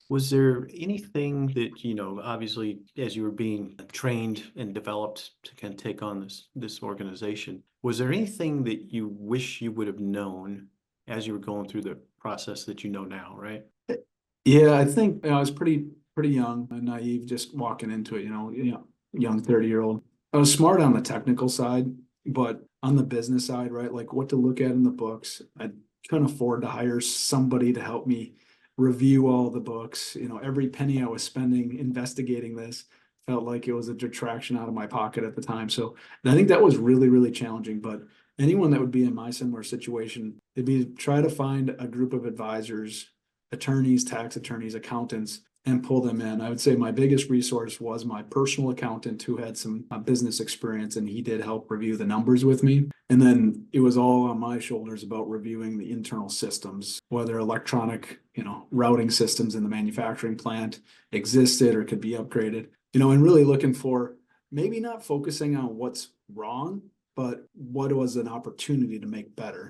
Was there anything that, obviously, as you were being trained and developed to kind of take on this organization, was there anything that you wish you would have known as you were going through the process that you know now, right? Yeah, I think I was pretty young and naive, just walking into it. Young 30-year-old. I was smart on the technical side, but on the business side, right? Like what to look at in the books. I couldn't afford to hire somebody to help me review all the books. Every penny I was spending investigating this felt like it was a detraction out of my pocket at the time. So I think that was really, really challenging. But anyone that would be in my similar situation, it'd be try to find a group of advisors, attorneys, tax attorneys, accountants, and pull them in. I would say my biggest resource was my personal accountant who had some business experience, and he did help review the numbers with me. And then it was all on my shoulders about reviewing the internal systems, whether electronic, routing systems in the manufacturing plant existed or could be upgraded, and really looking for maybe not focusing on what's wrong, but what was an opportunity to make better.